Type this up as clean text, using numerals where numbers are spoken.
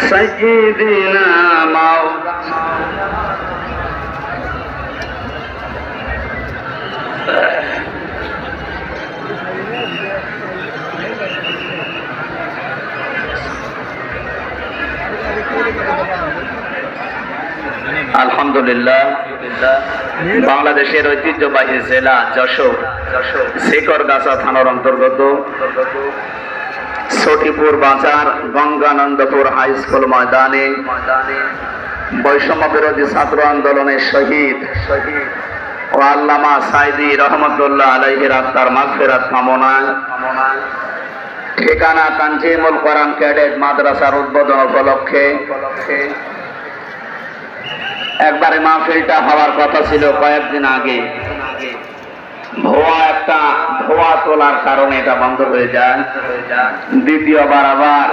سيدنا আলহামদুলিল্লাহ বাংলাদেশের ঐতিহ্যবাহী জেলা যশোর শেখরগাছা থানার অন্তর্গত ছটিপুর বাজার গঙ্গানন্দপুর হাই স্কুল ময়দানে বৈষম্য বিরোধী ছাত্র আন্দোলনের শহীদ ও আল্লামা সাইদি রহমতুল্লাহ আলাইহির আত্মার মাগফিরাত কামনায় ঠিকানা তানজিমুল কোরআন ক্যাডেট মাদ্রাসার উদ্বোধন উপলক্ষে একবারে মাহফিলটা হওয়ার কথা ছিল কয়েকদিন আগে। ধোঁয়া তোলার কারণে এটা বন্ধ হয়ে যায়। দ্বিতীয়বার আবার